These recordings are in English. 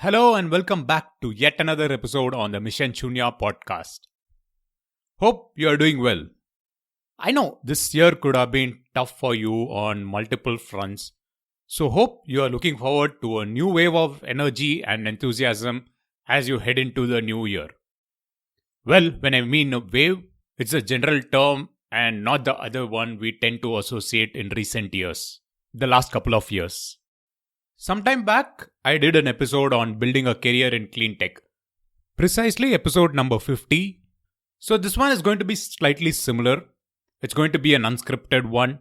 Hello and welcome back to yet another episode on the Mission Shunya podcast. Hope you are doing well. I know this year could have been tough for you on multiple fronts, so hope you are looking forward to a new wave of energy and enthusiasm as you head into the new year. Well, when I mean a wave, it's a general term and not the other one we tend to associate in recent years, the last couple of years. Sometime back, I did an episode on building a career in clean tech. Precisely episode number 50. So this one is going to be slightly similar. It's going to be an unscripted one.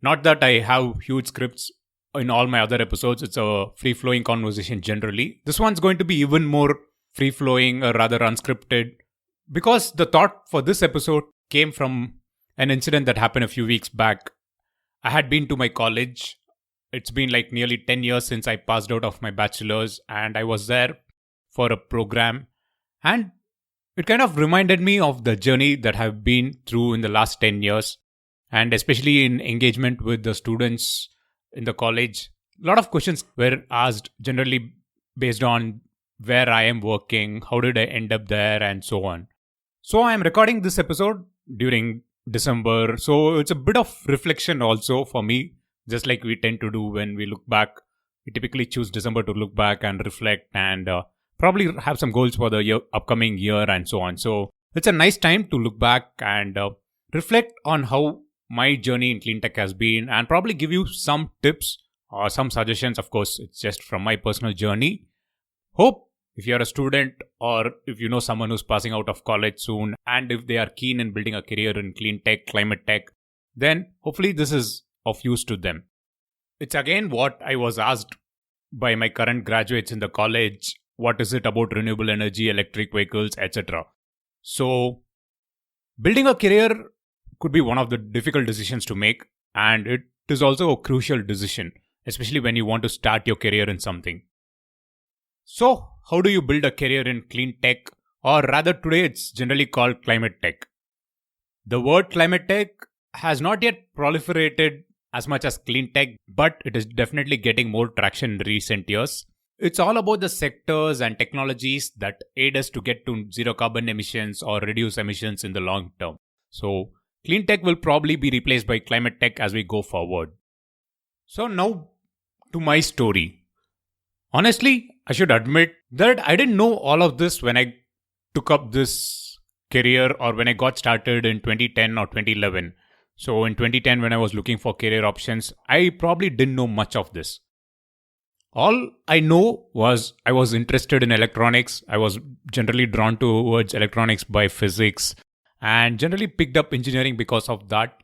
Not that I have huge scripts in all my other episodes. It's a free-flowing conversation generally. This one's going to be even more free-flowing or rather unscripted. Because the thought for this episode came from an incident that happened a few weeks back. I had been to my college. It's been like nearly 10 years since I passed out of my bachelor's and I was there for a program. And it kind of reminded me of the journey that I've been through in the last 10 years. And especially in engagement with the students in the college. A lot of questions were asked generally based on where I am working, how did I end up there and so on. So I am recording this episode during December. So it's a bit of reflection also for me. Just like we tend to do when we look back, we typically choose December to look back and reflect and probably have some goals for the upcoming year and so on. So it's a nice time to look back and reflect on how my journey in clean tech has been and probably give you some tips or some suggestions. Of course, it's just from my personal journey. Hope if you're a student or if you know someone who's passing out of college soon and if they are keen in building a career in clean tech, climate tech, then hopefully this is of use to them. It's again what I was asked by my current graduates in the college. What is it about renewable energy, electric vehicles, etc. So, building a career could be one of the difficult decisions to make, and it is also a crucial decision, especially when you want to start your career in something. So, how do you build a career in clean tech, or rather today it's generally called climate tech? The word climate tech has not yet proliferated as much as clean tech, but it is definitely getting more traction in recent years. It's all about the sectors and technologies that aid us to get to zero carbon emissions or reduce emissions in the long term. So, clean tech will probably be replaced by climate tech as we go forward. So now to my story. Honestly, I should admit that I didn't know all of this when I took up this career or when I got started in 2010 or 2011. So in 2010, when I was looking for career options, I probably didn't know much of this. All I know was I was interested in electronics. I was generally drawn towards electronics by physics and generally picked up engineering because of that.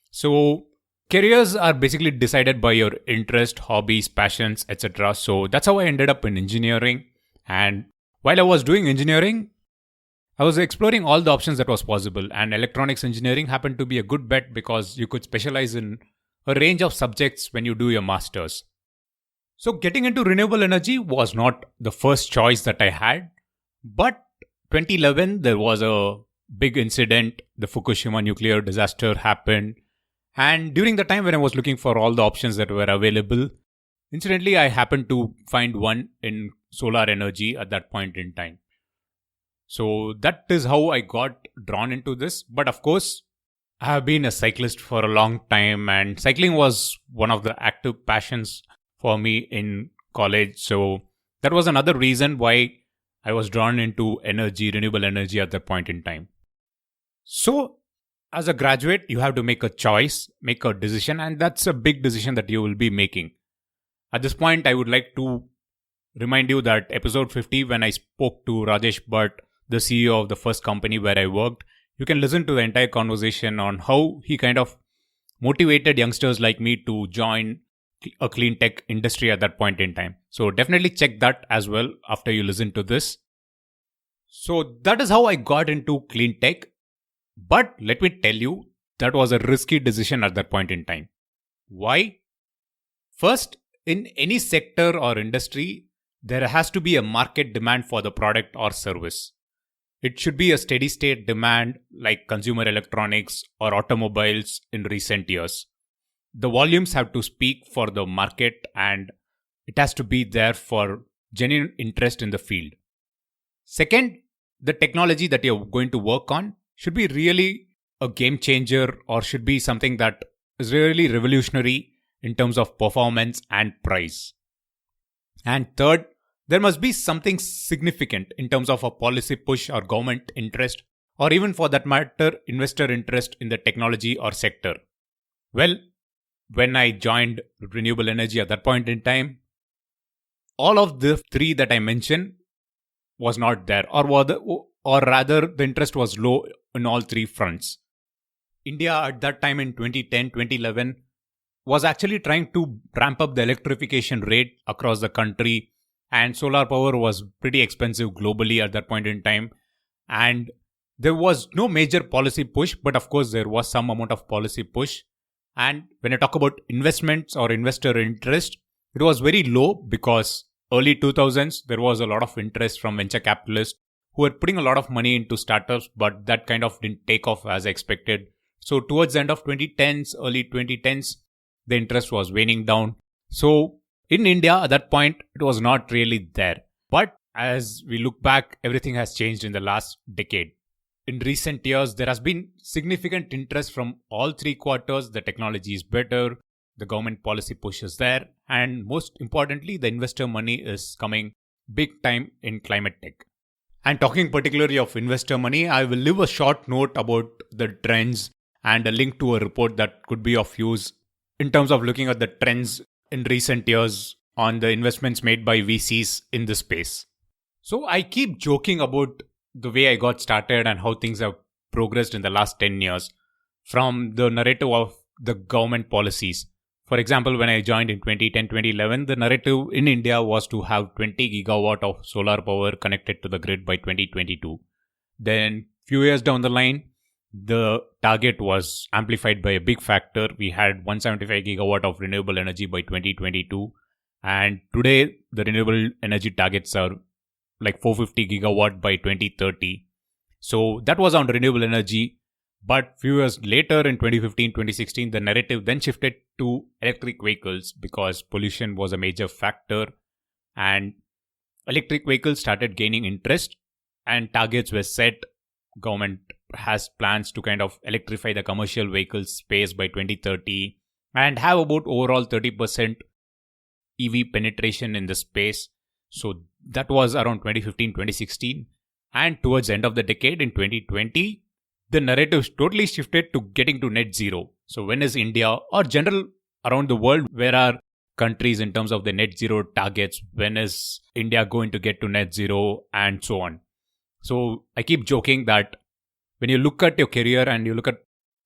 So careers are basically decided by your interest, hobbies, passions, etc. So that's how I ended up in engineering. And while I was doing engineering, I was exploring all the options that was possible, and electronics engineering happened to be a good bet because you could specialize in a range of subjects when you do your masters. So getting into renewable energy was not the first choice that I had, but 2011 there was a big incident, the Fukushima nuclear disaster happened, and during the time when I was looking for all the options that were available, incidentally I happened to find one in solar energy at that point in time. So that is how I got drawn into this. But of course, I have been a cyclist for a long time and cycling was one of the active passions for me in college. So that was another reason why I was drawn into energy, renewable energy at that point in time. So as a graduate, you have to make a choice, make a decision, and that's a big decision that you will be making. At this point, I would like to remind you that episode 50, when I spoke to Rajesh Bhatt, the CEO of the first company where I worked, you can listen to the entire conversation on how he kind of motivated youngsters like me to join a clean tech industry at that point in time. So definitely check that as well after you listen to this. So that is how I got into clean tech. But let me tell you, that was a risky decision at that point in time. Why? First, in any sector or industry, there has to be a market demand for the product or service. It should be a steady state demand like consumer electronics or automobiles in recent years. The volumes have to speak for the market and it has to be there for genuine interest in the field. Second, the technology that you're going to work on should be really a game changer or should be something that is really revolutionary in terms of performance and price. And third, there must be something significant in terms of a policy push or government interest, or even for that matter, investor interest in the technology or sector. Well, when I joined renewable energy at that point in time, all of the three that I mentioned was not there, or rather, the interest was low in all three fronts. India at that time in 2010, 2011 was actually trying to ramp up the electrification rate across the country, and solar power was pretty expensive globally at that point in time. And there was no major policy push, but of course, there was some amount of policy push. And when I talk about investments or investor interest, it was very low because early 2000s, there was a lot of interest from venture capitalists who were putting a lot of money into startups, but that kind of didn't take off as expected. So towards the end of 2010s, early 2010s, the interest was waning down. So in India, at that point, it was not really there. But as we look back, everything has changed in the last decade. In recent years, there has been significant interest from all three quarters. The technology is better, the government policy push is there, and most importantly, the investor money is coming big time in climate tech. And talking particularly of investor money, I will leave a short note about the trends and a link to a report that could be of use in terms of looking at the trends in recent years on the investments made by VCs in this space. So I keep joking about the way I got started and how things have progressed in the last 10 years from the narrative of the government policies. For example, when I joined in 2010-2011, the narrative in India was to have 20 gigawatt of solar power connected to the grid by 2022. Then, few years down the line, the target was amplified by a big factor. We had 175 gigawatt of renewable energy by 2022. And today, the renewable energy targets are like 450 gigawatt by 2030. So that was on renewable energy. But few years later in 2015, 2016, the narrative then shifted to electric vehicles because pollution was a major factor and electric vehicles started gaining interest and targets were set. Government has plans to kind of electrify the commercial vehicle space by 2030 and have about overall 30% EV penetration in the space. So that was around 2015, 2016. And towards the end of the decade in 2020, the narrative totally shifted to getting to net zero. So when is India or general around the world, where are countries in terms of the net zero targets? When is India going to get to net zero and so on? So I keep joking that when you look at your career and you look at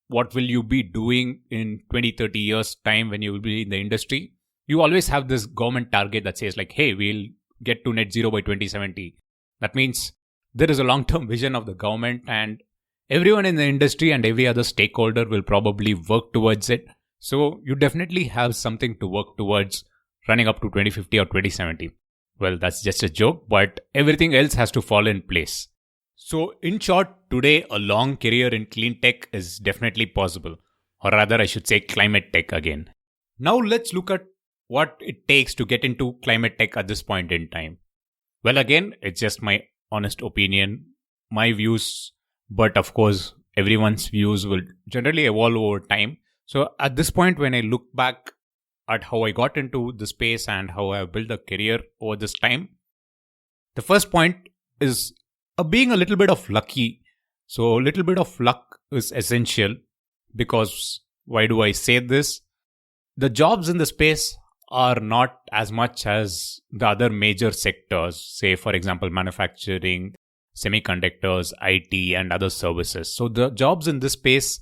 what will you be doing in 20, 30 years time when you will be in the industry, you always have this government target that says like, hey, we'll get to net zero by 2070. That means there is a long-term vision of the government and everyone in the industry and every other stakeholder will probably work towards it. So you definitely have something to work towards running up to 2050 or 2070. Well, that's just a joke, but everything else has to fall in place. So in short, today a long career in clean tech is definitely possible. Or rather, I should say climate tech again. Now let's look at what it takes to get into climate tech at this point in time. Well, again, it's just my honest opinion, my views, but of course, everyone's views will generally evolve over time. So at this point, when I look back at how I got into the space and how I built a career over this time, the first point is being a little bit of lucky. So a little bit of luck is essential because why do I say this? The jobs in the space are not as much as the other major sectors, say for example, manufacturing, semiconductors, IT and other services. So the jobs in this space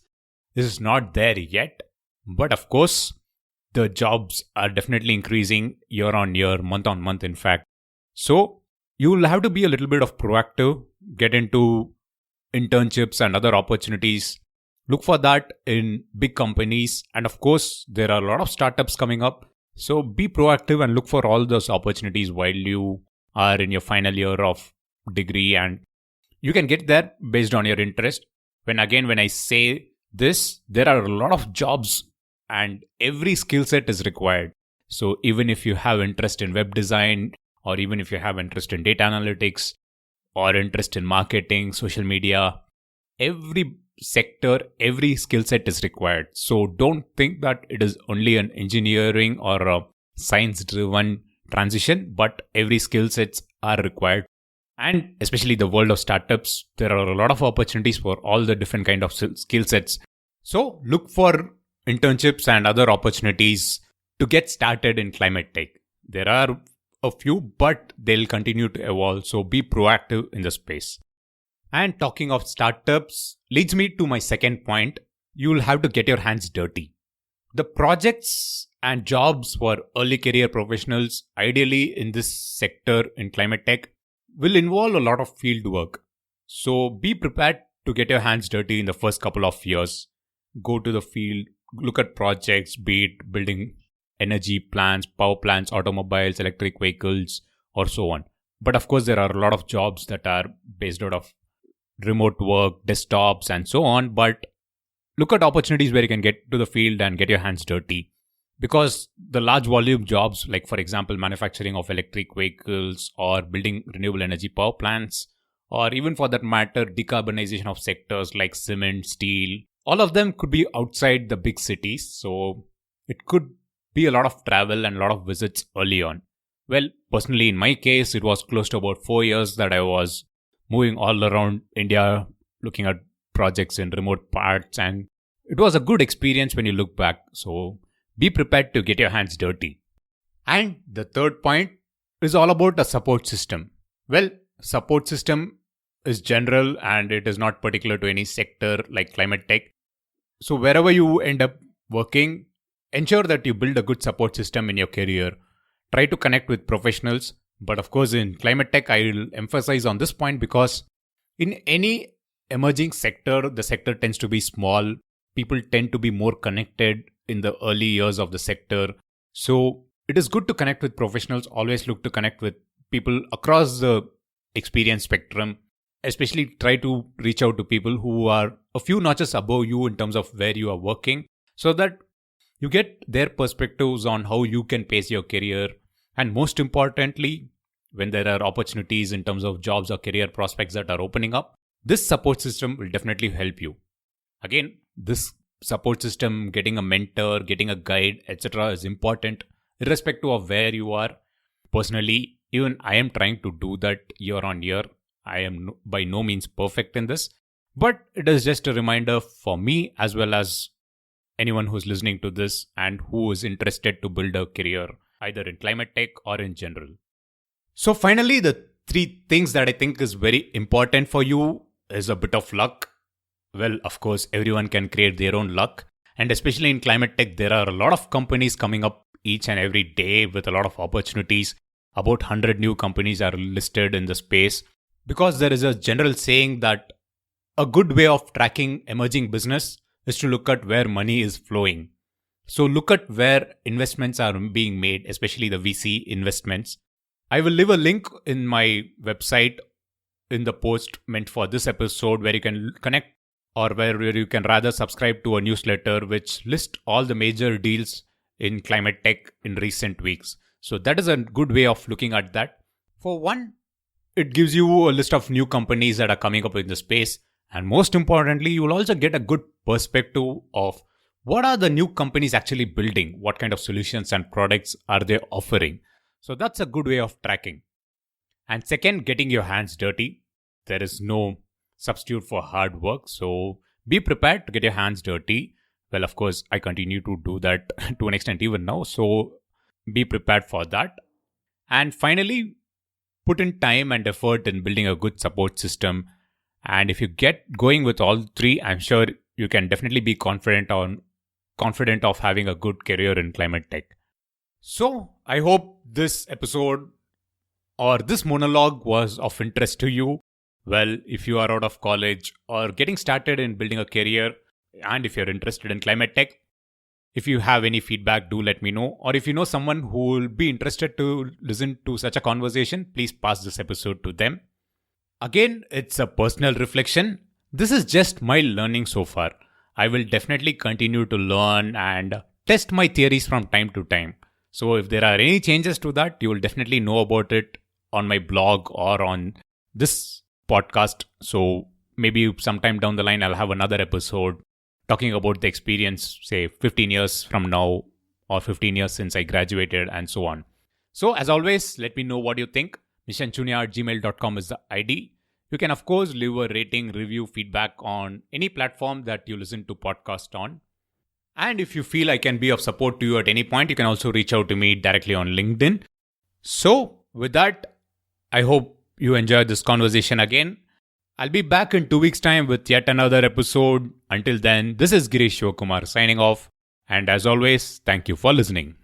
is not there yet. But of course, the jobs are definitely increasing year on year, month on month, in fact. So you will have to be a little bit of proactive, get into internships and other opportunities. Look for that in big companies. And of course, there are a lot of startups coming up. So be proactive and look for all those opportunities while you are in your final year of degree. And you can get there based on your interest. When I say this, there are a lot of jobs and every skill set is required. So even if you have interest in web design or even if you have interest in data analytics or interest in marketing, social media, every sector, every skill set is required. So don't think that it is only an engineering or a science driven transition, but every skill sets are required. And especially the world of startups, there are a lot of opportunities for all the different kind of skill sets. So look for internships and other opportunities to get started in climate tech. There are a few, but they'll continue to evolve. So be proactive in the space. And talking of startups leads me to my second point. You'll have to get your hands dirty. The projects and jobs for early career professionals, ideally in this sector in climate tech, will involve a lot of field work. So be prepared to get your hands dirty in the first couple of years. Go to the field, look at projects, be it building energy plants, power plants, automobiles, electric vehicles, or so on. But of course, there are a lot of jobs that are based out of remote work, desktops, and so on. But look at opportunities where you can get to the field and get your hands dirty. Because the large volume jobs, like for example, manufacturing of electric vehicles or building renewable energy power plants, or even for that matter, decarbonization of sectors like cement, steel, all of them could be outside the big cities. So it could be a lot of travel and a lot of visits early on. Well, personally, in my case, it was close to about 4 years that I was moving all around India, looking at projects in remote parts. And it was a good experience when you look back. So be prepared to get your hands dirty. And the third point is all about a support system. Well, support system is general and it is not particular to any sector like climate tech. So wherever you end up working, ensure that you build a good support system in your career. Try to connect with professionals. But of course, in climate tech, I will emphasize on this point because in any emerging sector, the sector tends to be small. People tend to be more connected in the early years of the sector. So it is good to connect with professionals. Always look to connect with people across the experience spectrum. Especially try to reach out to people who are a few notches above you in terms of where you are working, so that you get their perspectives on how you can pace your career. And most importantly, when there are opportunities in terms of jobs or career prospects that are opening up, this support system will definitely help you. Again, this support system, getting a mentor, getting a guide, etc. is important irrespective of where you are. Personally, even I am trying to do that year on year. I am by no means perfect in this, but it is just a reminder for me as well as anyone who's listening to this and who is interested to build a career either in climate tech or in general. So finally, the 3 things that I think is very important for you is a bit of luck. Well, of course, everyone can create their own luck. And especially in climate tech, there are a lot of companies coming up each and every day with a lot of opportunities. About 100 new companies are listed in the space. Because there is a general saying that a good way of tracking emerging business is to look at where money is flowing. So look at where investments are being made, especially the VC investments. I will leave a link in my website in the post meant for this episode where you can connect or where you can rather subscribe to a newsletter which lists all the major deals in climate tech in recent weeks. So that is a good way of looking at that. For one, it gives you a list of new companies that are coming up in the space. And most importantly, you will also get a good perspective of what are the new companies actually building? What kind of solutions and products are they offering? So that's a good way of tracking. And second, getting your hands dirty. There is no substitute for hard work. So be prepared to get your hands dirty. Well, of course, I continue to do that to an extent even now. So be prepared for that. And finally, put in time and effort in building a good support system. And if you get going with all 3, I'm sure you can definitely be confident of having a good career in climate tech. So I hope this episode or this monologue was of interest to you. Well, if you are out of college or getting started in building a career, and if you're interested in climate tech, if you have any feedback, do let me know. Or if you know someone who will be interested to listen to such a conversation, please pass this episode to them. Again, it's a personal reflection. This is just my learning so far. I will definitely continue to learn and test my theories from time to time. So if there are any changes to that, you will definitely know about it on my blog or on this podcast. So maybe sometime down the line, I'll have another episode talking about the experience, say 15 years from now or 15 years since I graduated and so on. So as always, let me know what you think. missionchunia@gmail.com is the ID. You can, of course, leave a rating, review, feedback on any platform that you listen to podcast on. And if you feel I can be of support to you at any point, you can also reach out to me directly on LinkedIn. So with that, I hope you enjoyed this conversation again. I'll be back in 2 weeks' time with yet another episode. Until then, this is Girish Shivakumar signing off. And as always, thank you for listening.